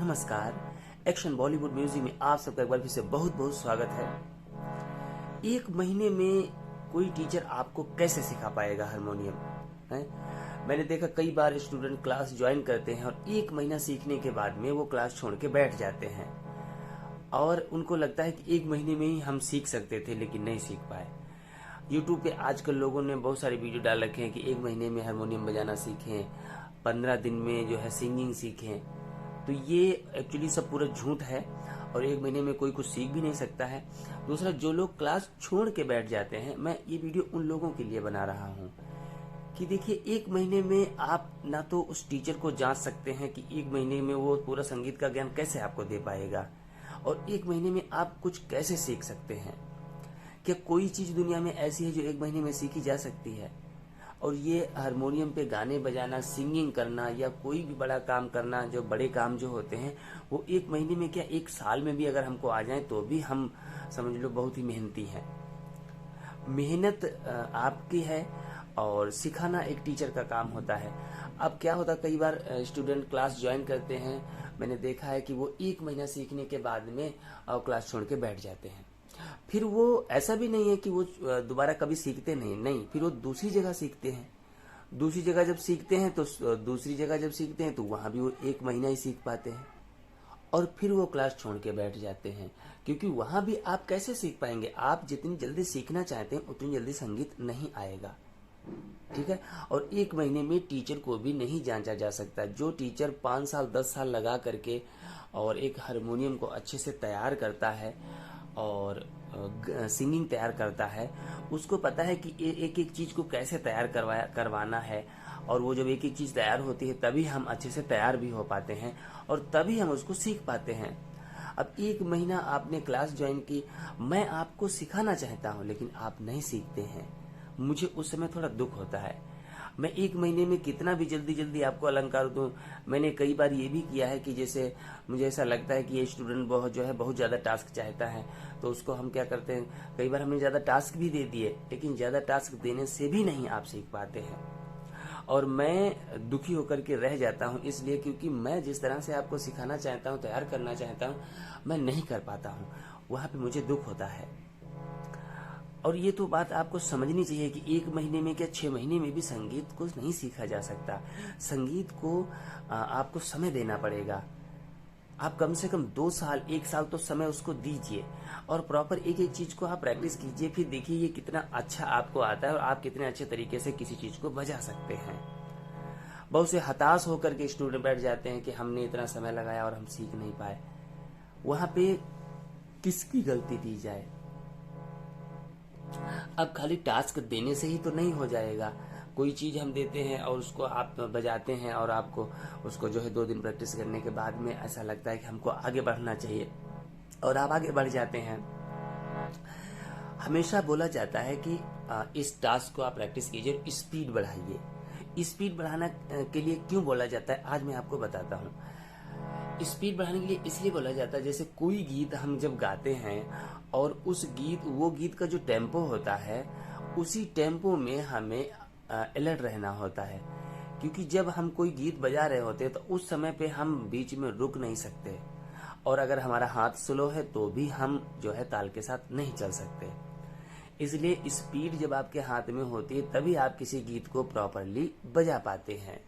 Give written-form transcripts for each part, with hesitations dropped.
नमस्कार। Action Bollywood music में आप सबका एक बार फिर से बहुत बहुत स्वागत है। एक महीने में कोई टीचर आपको कैसे सिखा पाएगा हारमोनियम है? मैंने देखा कई बार स्टूडेंट क्लास ज्वाइन करते हैं और एक महीना सीखने के बाद में वो क्लास छोड़ के बैठ जाते हैं और उनको लगता है कि एक महीने में ही हम सीख सकते थे, लेकिन नहीं सीख पाए। यूट्यूब पे आजकल लोगों ने बहुत सारे वीडियो डाल रखे हैं कि एक महीने में हारमोनियम बजाना सीखें, 15 दिन में जो है सिंगिंग सीखें। तो ये एक्चुअली सब पूरा झूठ है और एक महीने में कोई कुछ सीख भी नहीं सकता है। दूसरा, जो लोग क्लास छोड़ के बैठ जाते हैं, मैं ये वीडियो उन लोगों के लिए बना रहा हूँ कि देखिए, एक महीने में आप ना तो उस टीचर को जांच सकते हैं कि एक महीने में वो पूरा संगीत का ज्ञान कैसे आपको दे पाएगा, और एक महीने में आप कुछ कैसे सीख सकते हैं। क्या कोई चीज दुनिया में ऐसी है जो एक महीने में सीखी जा सकती है? और ये हारमोनियम पे गाने बजाना, सिंगिंग करना या कोई भी बड़ा काम करना, जो बड़े काम जो होते हैं वो एक महीने में क्या एक साल में भी अगर हमको आ जाए तो भी हम समझ लो बहुत ही मेहनती हैं। मेहनत आपकी है और सिखाना एक टीचर का काम होता है। अब क्या होता, कई बार स्टूडेंट क्लास ज्वाइन करते हैं, मैंने देखा है कि वो एक महीना सीखने के बाद में क्लास छोड़ के बैठ जाते हैं। फिर वो ऐसा भी नहीं है कि वो दोबारा कभी सीखते नहीं, फिर वो दूसरी जगह सीखते हैं। दूसरी जगह जब सीखते हैं तो वहां भी वो एक महीना ही सीख पाते हैं और फिर वो क्लास छोड़ के बैठ जाते हैं, क्योंकि वहां भी आप कैसे सीख पाएंगे? आप जितनी जल्दी सीखना चाहते हैं उतनी जल्दी संगीत नहीं आएगा, ठीक है। और एक महीने में टीचर को भी नहीं जांचा जा सकता। जो टीचर 5 साल 10 साल लगा करके और एक हारमोनियम को अच्छे से तैयार करता है और सिंगिंग तैयार करता है, उसको पता है कि एक एक चीज को कैसे तैयार करवाना है। और वो जब एक एक चीज तैयार होती है तभी हम अच्छे से तैयार भी हो पाते हैं और तभी हम उसको सीख पाते हैं। अब एक महीना आपने क्लास ज्वाइन की, मैं आपको सिखाना चाहता हूं लेकिन आप नहीं सीखते हैं, मुझे उस समय थोड़ा दुख होता है। मैं एक महीने में कितना भी जल्दी जल्दी आपको अलंकार दूं। मैंने कई बार ये भी किया है कि जैसे मुझे ऐसा लगता है कि ये स्टूडेंट बहुत ज्यादा टास्क चाहता है, तो उसको हम क्या करते हैं, कई बार हमने ज्यादा टास्क भी दे दिए, लेकिन ज्यादा टास्क देने से भी नहीं आप सीख पाते हैं और मैं दुखी होकर के रह जाता हूं, इसलिए क्योंकि मैं जिस तरह से आपको सिखाना चाहता हूं, तैयार करना चाहता हूं, मैं नहीं कर पाता हूं। वहां पे मुझे दुख होता है। और ये तो बात आपको समझनी चाहिए कि एक महीने में क्या 6 महीने में भी संगीत को नहीं सीखा जा सकता। संगीत को आपको समय देना पड़ेगा। आप कम से कम 2 साल 1 साल तो समय उसको दीजिए और प्रॉपर एक एक चीज को आप प्रैक्टिस कीजिए। फिर देखिए ये कितना अच्छा आपको आता है और आप कितने अच्छे तरीके से किसी चीज को बजा सकते हैं। बहुत से हताश होकर के स्टूडेंट बैठ जाते हैं कि हमने इतना समय लगाया और हम सीख नहीं पाए। वहां पे किसकी गलती दी जाए? अब खाली टास्क देने से ही तो नहीं हो जाएगा। कोई चीज हम देते हैं और उसको आप बजाते हैं और आपको उसको जो है 2 दिन प्रैक्टिस करने के बाद में ऐसा लगता है कि हमको आगे बढ़ना चाहिए और आप आगे बढ़ जाते हैं। हमेशा बोला जाता है कि इस टास्क को आप प्रैक्टिस कीजिए, स्पीड बढ़ाइए। स्पीड बढ़ाना के लिए क्यों बोला जाता है, आज मैं आपको बताता हूँ। स्पीड बढ़ाने के लिए इसलिए बोला जाता है, जैसे कोई गीत हम जब गाते हैं और वो गीत का जो टेम्पो होता है, उसी टेम्पो में हमें अलर्ट रहना होता है, क्योंकि जब हम कोई गीत बजा रहे होते हैं तो उस समय पे हम बीच में रुक नहीं सकते और अगर हमारा हाथ स्लो है तो भी हम जो है ताल के साथ नहीं चल सकते। इसलिए स्पीड जब आपके हाथ में होती है तभी आप किसी गीत को प्रॉपरली बजा पाते हैं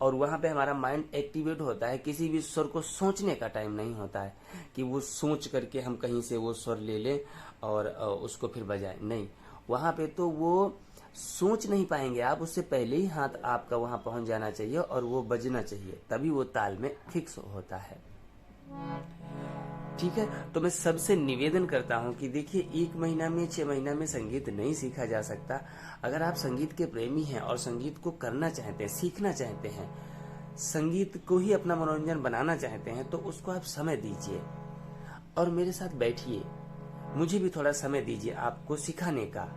और वहां पे हमारा माइंड एक्टिवेट होता है। किसी भी स्वर को सोचने का टाइम नहीं होता है कि वो सोच करके हम कहीं से वो स्वर ले लें और उसको फिर बजाएं। नहीं, वहां पे तो वो सोच नहीं पाएंगे आप, उससे पहले ही हाथ आपका वहां पहुंच जाना चाहिए और वो बजना चाहिए, तभी वो ताल में फिक्स होता है। ठीक है, तो मैं सबसे निवेदन करता हूं कि देखिए, 1 महीना में 6 महीना में संगीत नहीं सीखा जा सकता। अगर आप संगीत के प्रेमी हैं और संगीत को करना चाहते हैं, सीखना चाहते हैं, संगीत को ही अपना मनोरंजन बनाना चाहते हैं, तो उसको आप समय दीजिए और मेरे साथ बैठिए। मुझे भी थोड़ा समय दीजिए आपको सिखाने का।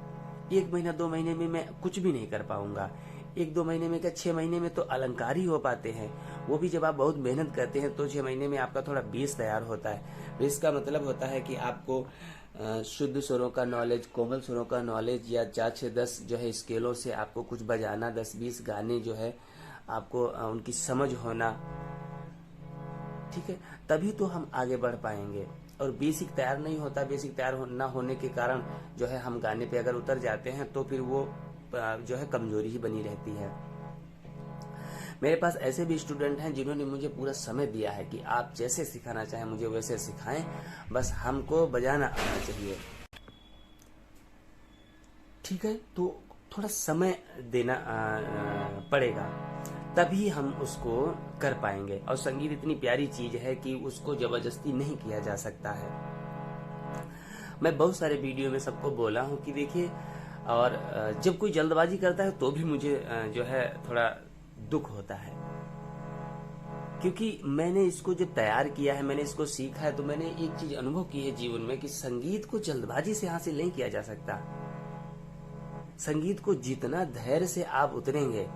1 महीना 2 महीने में मैं कुछ भी नहीं कर पाऊंगा। 1-2 महीने में क्या 6 महीने में तो अलंकार ही हो पाते हैं। वो भी जब आप बहुत मेहनत करते हैं तो 6 महीने में आपका थोड़ा बेस तैयार होता है। बेस का मतलब होता है कि आपको शुद्ध स्वरों का नॉलेज, कोमल स्वरों का नॉलेज, या 4 6 10 जो है स्केलों से आपको कुछ बजाना, 10 20 गाने जो है आपको उनकी समझ होना, ठीक है, तभी तो हम आगे बढ़ पाएंगे। और बेसिक तैयार नहीं होता, बेसिक तैयार ना होने के कारण जो है हम गाने पे अगर उतर जाते हैं तो फिर वो जो है कमजोरी ही बनी रहती है। मेरे पास ऐसे भी स्टूडेंट हैं जिन्होंने मुझे पूरा समय दिया है कि आप जैसे सिखाना चाहें मुझे वैसे सिखाएं, बस हमको बजाना आना चाहिए। ठीक है, तो थोड़ा समय देना पड़ेगा, तभी हम उसको कर पाएंगे। और संगीत इतनी प्यारी चीज है कि उसको जबरदस्ती नहीं किया जा सकता है। मैं बहुत सारे वीडियो में सबको बोला हूं कि देखिए, और जब कोई जल्दबाजी करता है तो भी मुझे जो है थोड़ा दुख होता है, क्योंकि मैंने इसको जब तैयार किया है, मैंने इसको सीखा है, तो मैंने एक चीज अनुभव की है जीवन में कि संगीत को जल्दबाजी से हासिल नहीं किया जा सकता। संगीत को जितना धैर्य से आप उतरेंगे,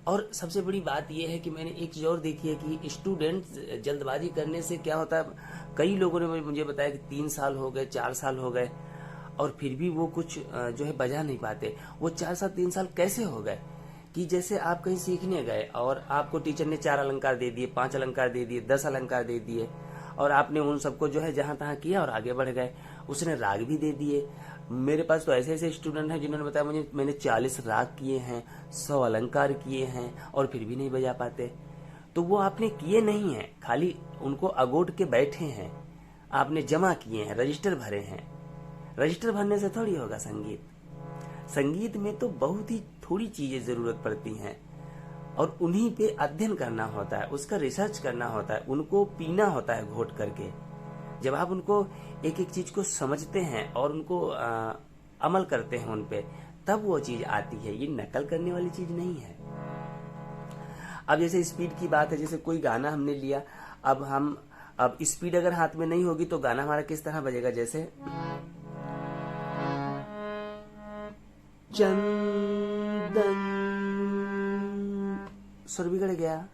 और सबसे बड़ी बात यह है कि मैंने एक चीज और देखी है कि स्टूडेंट जल्दबाजी करने से क्या होता है, कई लोगों ने मुझे बताया कि 3 साल हो गए, 4 साल हो गए और फिर भी वो कुछ जो है बजा नहीं पाते। वो 4 साल 3 साल कैसे हो गए कि जैसे आप कहीं सीखने गए और आपको टीचर ने 4 अलंकार दे दिए, 5 अलंकार दे दिए, 10 अलंकार दे दिए, और आपने उन सबको जो है जहां तहां किया और आगे बढ़ गए। उसने राग भी दे दिए। मेरे पास तो ऐसे ऐसे स्टूडेंट हैं जिन्होंने बताया मुझे मैंने 40 राग किए हैं, 100 अलंकार किए हैं और फिर भी नहीं बजा पाते। तो वो आपने किए नहीं है, खाली उनको अगोट के बैठे हैं, आपने जमा किए हैं, रजिस्टर भरे हैं। रजिस्टर भरने से थोड़ी होगा संगीत। संगीत में तो बहुत ही थोड़ी चीजें जरूरत पड़ती हैं और उन्हीं पे अध्ययन करना होता है, उसका रिसर्च करना होता है, उनको पीना होता है घोट करके। जब आप उनको एक एक चीज को समझते हैं और उनको अमल करते हैं उन पे, तब वो चीज आती है। ये नकल करने वाली चीज नहीं है। अब जैसे स्पीड की बात है, जैसे कोई गाना हमने लिया, अब स्पीड अगर हाथ में नहीं होगी तो गाना हमारा किस तरह बजेगा, जैसे चंदन, सुर बिगड़ गया।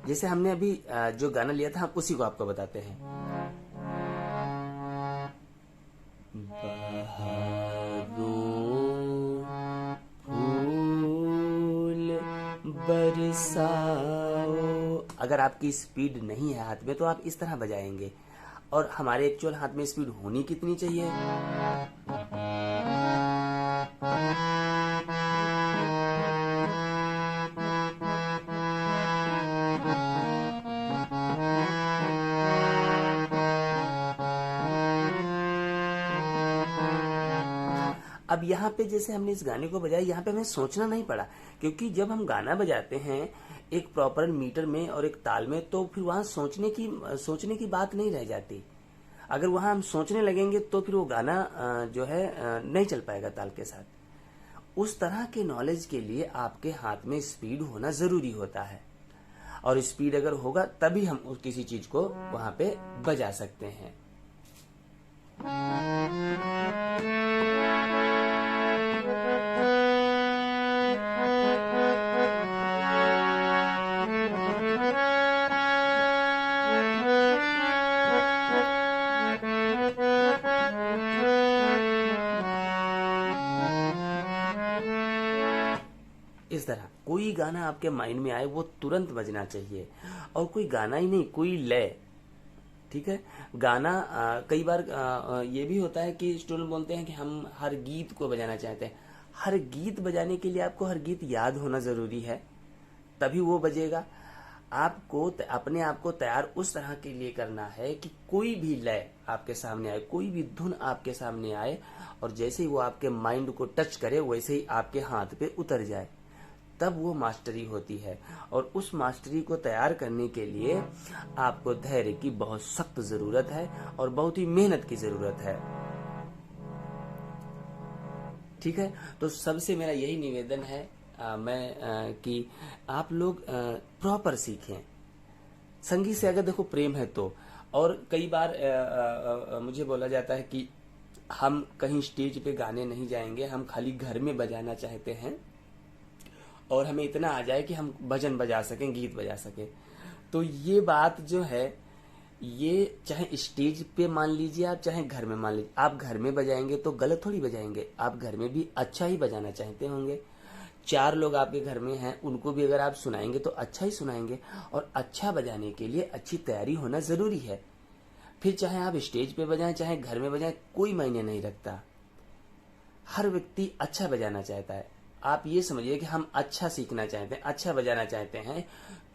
जैसे हमने अभी जो गाना लिया था, हम उसी को आपको बताते हैं। बहारों फूल बरसाओ, अगर आपकी स्पीड नहीं है हाथ में तो आप इस तरह बजाएंगे। और हमारे एक्चुअल हाथ में स्पीड होनी कितनी चाहिए, अब यहाँ पे जैसे हमने इस गाने को बजाया, यहाँ पे हमें सोचना नहीं पड़ा, क्योंकि जब हम गाना बजाते हैं एक प्रॉपर मीटर में और एक ताल में, तो फिर वहां सोचने की बात नहीं रह जाती। अगर वहां हम सोचने लगेंगे तो फिर वो गाना जो है नहीं चल पाएगा ताल के साथ। उस तरह के नॉलेज के लिए आपके हाथ में स्पीड होना जरूरी होता है, और स्पीड अगर होगा तभी हम किसी चीज को वहां पे बजा सकते हैं। इस तरह कोई गाना आपके माइंड में आए वो तुरंत बजना चाहिए, और कोई गाना ही नहीं, कोई लय। ठीक है, गाना कई बार ये भी होता है कि स्टूडेंट बोलते हैं कि हम हर गीत को बजाना चाहते हैं। हर गीत बजाने के लिए आपको हर गीत याद होना जरूरी है, तभी वो बजेगा। आपको अपने आप को तैयार उस तरह के लिए करना है कि कोई भी लय आपके सामने आए, कोई भी धुन आपके सामने आए, और जैसे ही वो आपके माइंड को टच करे वैसे ही आपके हाथ पे उतर जाए, तब वो मास्टरी होती है। और उस मास्टरी को तैयार करने के लिए आपको धैर्य की बहुत सख्त जरूरत है और बहुत ही मेहनत की जरूरत है। ठीक है, तो सबसे मेरा यही निवेदन है कि आप लोग प्रॉपर सीखें संगीत से, अगर देखो प्रेम है तो। और कई बार मुझे बोला जाता है कि हम कहीं स्टेज पे गाने नहीं जाएंगे, हम खाली घर में बजाना चाहते हैं और हमें इतना आ जाए कि हम भजन बजा सकें, गीत बजा सकें। तो ये बात जो है, ये चाहे स्टेज पे मान लीजिए आप, चाहे घर में मान लीजिए। आप घर में बजाएंगे तो गलत थोड़ी बजाएंगे, आप घर में भी अच्छा ही बजाना चाहते होंगे, 4 लोग आपके घर में हैं, उनको भी अगर आप सुनाएंगे तो अच्छा ही सुनाएंगे। और अच्छा बजाने के लिए अच्छी तैयारी होना जरूरी है। फिर चाहे आप स्टेज पे बजाएं चाहे घर में बजाएं, कोई मायने नहीं रखता। हर व्यक्ति अच्छा बजाना चाहता है। आप ये समझिए कि हम अच्छा सीखना चाहते हैं, अच्छा बजाना चाहते हैं,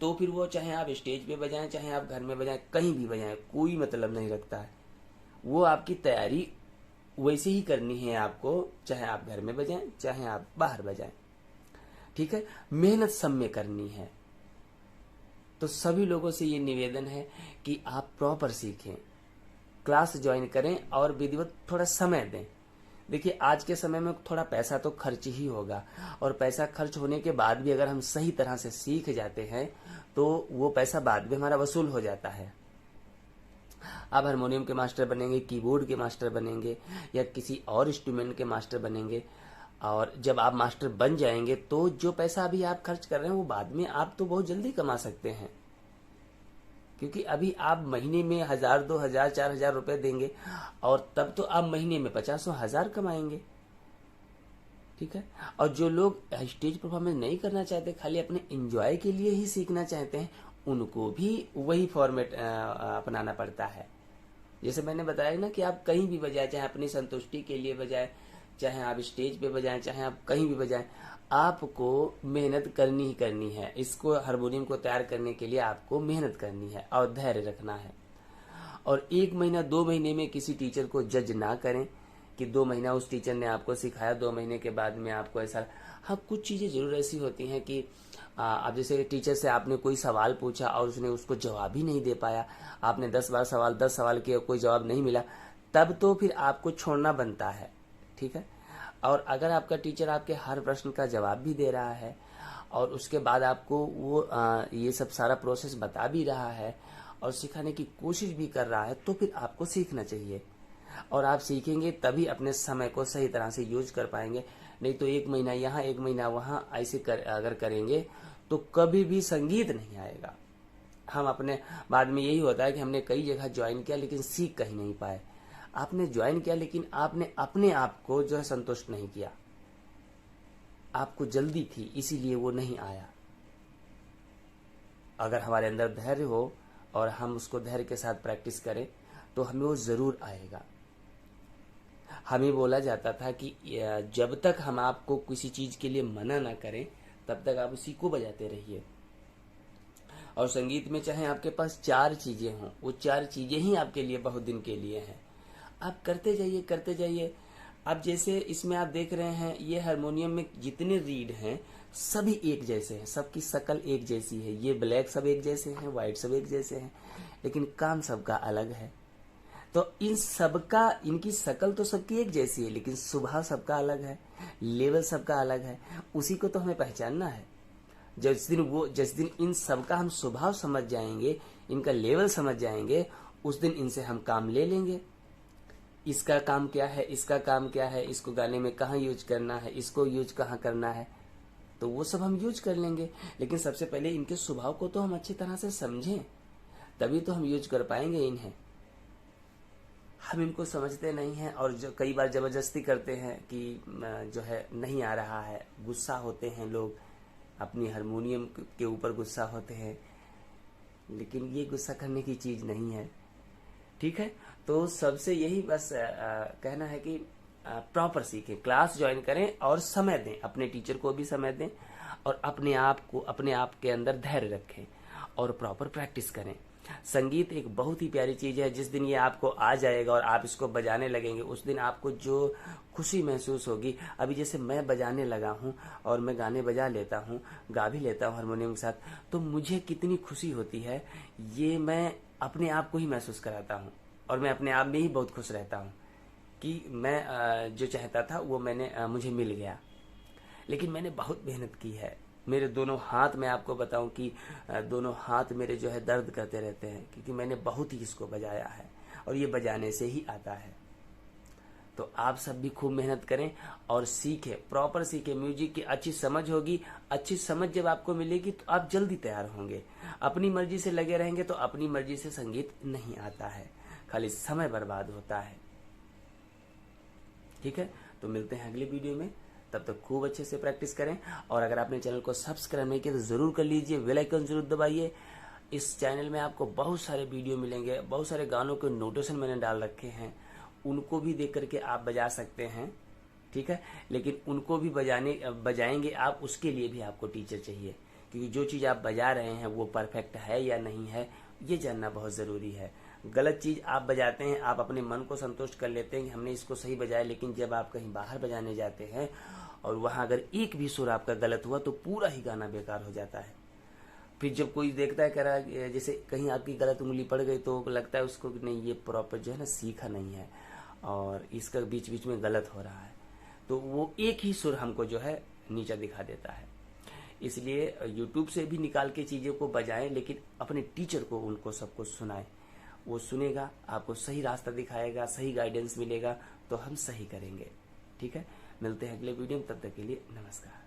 तो फिर वो चाहे आप स्टेज पे बजाएं चाहे आप घर में बजाएं, कहीं भी बजाएं, कोई मतलब नहीं रखता है। वो आपकी तैयारी वैसे ही करनी है आपको, चाहे आप घर में बजाएं चाहे आप बाहर बजाएं। ठीक है, मेहनत सब में करनी है। तो सभी लोगों से ये निवेदन है कि आप प्रॉपर सीखें, क्लास ज्वाइन करें और विधिवत थोड़ा समय दें। देखिए आज के समय में थोड़ा पैसा तो खर्च ही होगा, और पैसा खर्च होने के बाद भी अगर हम सही तरह से सीख जाते हैं तो वो पैसा बाद में हमारा वसूल हो जाता है। आप हारमोनियम के मास्टर बनेंगे, कीबोर्ड के मास्टर बनेंगे, या किसी और इंस्ट्रूमेंट के मास्टर बनेंगे, और जब आप मास्टर बन जाएंगे तो जो पैसा अभी आप खर्च कर रहे हैं वो बाद में आप तो बहुत जल्दी कमा सकते हैं। क्योंकि अभी आप महीने में 1000, 2000, 4000 रुपए देंगे, और तब तो आप महीने में 50-100,000 कमाएंगे। ठीक है, और जो लोग स्टेज परफॉर्मेंस नहीं करना चाहते, खाली अपने एंजॉय के लिए ही सीखना चाहते हैं, उनको भी वही फॉर्मेट अपनाना पड़ता है। जैसे मैंने बताया ना कि आप कहीं भी बजाएं, चाहे अपनी संतुष्टि के लिए बजाएं, चाहे आप स्टेज पे बजाएं, चाहे आप कहीं भी बजाएं, आपको मेहनत करनी ही करनी है। इसको हारमोनियम को तैयार करने के लिए आपको मेहनत करनी है और धैर्य रखना है। और 1 महीना 2 महीने में किसी टीचर को जज ना करें कि 2 महीना उस टीचर ने आपको सिखाया, 2 महीने के बाद में आपको ऐसा। हाँ, कुछ चीजें जरूर ऐसी होती हैं कि अब जैसे टीचर से आपने कोई सवाल पूछा और उसने उसको जवाब ही नहीं दे पाया, आपने 10 बार सवाल 10 सवाल किया, कोई जवाब नहीं मिला, तब तो फिर आपको छोड़ना बनता है। ठीक है, और अगर आपका टीचर आपके हर प्रश्न का जवाब भी दे रहा है और उसके बाद आपको वो ये सब सारा प्रोसेस बता भी रहा है और सिखाने की कोशिश भी कर रहा है, तो फिर आपको सीखना चाहिए। और आप सीखेंगे तभी अपने समय को सही तरह से यूज कर पाएंगे। नहीं तो 1 महीना यहाँ 1 महीना वहाँ ऐसे अगर करेंगे तो कभी भी संगीत नहीं आएगा। हम अपने बाद में यही होता है कि हमने कई जगह ज्वाइन किया लेकिन सीख कहीं नहीं पाए। आपने ज्वाइन किया लेकिन आपने अपने आप को जो है संतुष्ट नहीं किया, आपको जल्दी थी इसीलिए वो नहीं आया। अगर हमारे अंदर धैर्य हो और हम उसको धैर्य के साथ प्रैक्टिस करें तो हमें वो जरूर आएगा। हमें बोला जाता था कि जब तक हम आपको किसी चीज के लिए मना ना करें तब तक आप उसी को बजाते रहिए। और संगीत में चाहे आपके पास 4 चीजें हों, वो 4 चीजें ही आपके लिए बहुत दिन के लिए हैं। आप करते जाइए करते जाइए। अब जैसे इसमें आप देख रहे हैं, ये हारमोनियम में जितने रीड हैं सभी एक जैसे हैं, सबकी शक्ल एक जैसी है। ये ब्लैक सब एक जैसे हैं, व्हाइट सब एक जैसे हैं, लेकिन काम सबका अलग है। तो इन सबका, इनकी शक्ल तो सबकी एक जैसी है लेकिन स्वभाव सबका अलग है, लेवल सबका अलग है। उसी को तो हमें पहचानना है। जिस दिन इन सबका हम स्वभाव समझ जाएंगे, इनका लेवल समझ जाएंगे, उस दिन इनसे हम काम ले लेंगे। इसका काम क्या है, इसका काम क्या है, इसको गाने में कहाँ यूज करना है, इसको यूज कहाँ करना है, तो वो सब हम यूज कर लेंगे। लेकिन सबसे पहले इनके स्वभाव को तो हम अच्छी तरह से समझें, तभी तो हम यूज कर पाएंगे इन्हें। हम इनको समझते नहीं हैं और जो कई बार जबरदस्ती करते हैं कि जो है नहीं आ रहा है, गुस्सा होते हैं लोग, अपनी हारमोनियम के ऊपर गुस्सा होते हैं, लेकिन ये गुस्सा करने की चीज नहीं है। ठीक है, तो सबसे यही बस कहना है कि प्रॉपर सीखें, क्लास ज्वाइन करें और समय दें, अपने टीचर को भी समय दें और अपने आप के अंदर धैर्य रखें और प्रॉपर प्रैक्टिस करें। संगीत एक बहुत ही प्यारी चीज है। जिस दिन ये आपको आ जाएगा और आप इसको बजाने लगेंगे, उस दिन आपको जो खुशी महसूस होगी, अभी जैसे मैं बजाने लगा हूँ और मैं गाने बजा लेता हूँ, गा भी लेता हूँ हारमोनियम के साथ, तो मुझे कितनी खुशी होती है ये मैं अपने आप को ही महसूस कराता हूँ। और मैं अपने आप में ही बहुत खुश रहता हूँ कि मैं जो चाहता था वो मुझे मिल गया। लेकिन मैंने बहुत मेहनत की है। मेरे दोनों हाथ, मैं आपको बताऊं कि दोनों हाथ मेरे जो है दर्द करते रहते हैं, क्योंकि मैंने बहुत ही इसको बजाया है और ये बजाने से ही आता है। तो आप सब भी खूब मेहनत करें और सीखें, प्रॉपर सीखें। म्यूजिक की अच्छी समझ होगी, अच्छी समझ जब आपको मिलेगी तो आप जल्दी तैयार होंगे। अपनी मर्जी से लगे रहेंगे तो अपनी मर्जी से संगीत नहीं आता है, खाली समय बर्बाद होता है। ठीक है, तो मिलते हैं अगले वीडियो में। तब तक खूब अच्छे से प्रैक्टिस करें। और अगर आपने चैनल को सब्सक्राइब नहीं किया तो जरूर कर लीजिए, बेल आइकन जरूर दबाइए। इस चैनल में आपको बहुत सारे वीडियो मिलेंगे, बहुत सारे गानों के नोटेशन मैंने डाल रखे हैं, उनको भी देख करके आप बजा सकते हैं, ठीक है। लेकिन उनको भी बजाएंगे आप, उसके लिए भी आपको टीचर चाहिए, क्योंकि जो चीज़ आप बजा रहे हैं वो परफेक्ट है या नहीं है ये जानना बहुत ज़रूरी है। गलत चीज़ आप बजाते हैं, आप अपने मन को संतुष्ट कर लेते हैं कि हमने इसको सही बजाया, लेकिन जब आप कहीं बाहर बजाने जाते हैं और वहाँ अगर एक भी सुर आपका गलत हुआ तो पूरा ही गाना बेकार हो जाता है। फिर जब कोई देखता है, कह रहा है जैसे कहीं आपकी गलत उंगली पड़ गई तो लगता है उसको कि नहीं ये प्रॉपर जो है ना सीखा नहीं है और इसका बीच बीच में गलत हो रहा है, तो वो एक ही सुर हमको जो है नीचा दिखा देता है। इसलिए YouTube से भी निकाल के चीज़ों को बजाएं, लेकिन अपने टीचर को उनको सबको सुनाएं, वो सुनेगा, आपको सही रास्ता दिखाएगा, सही गाइडेंस मिलेगा, तो हम सही करेंगे, ठीक है। मिलते हैं अगले वीडियो में, तब तक के लिए नमस्कार।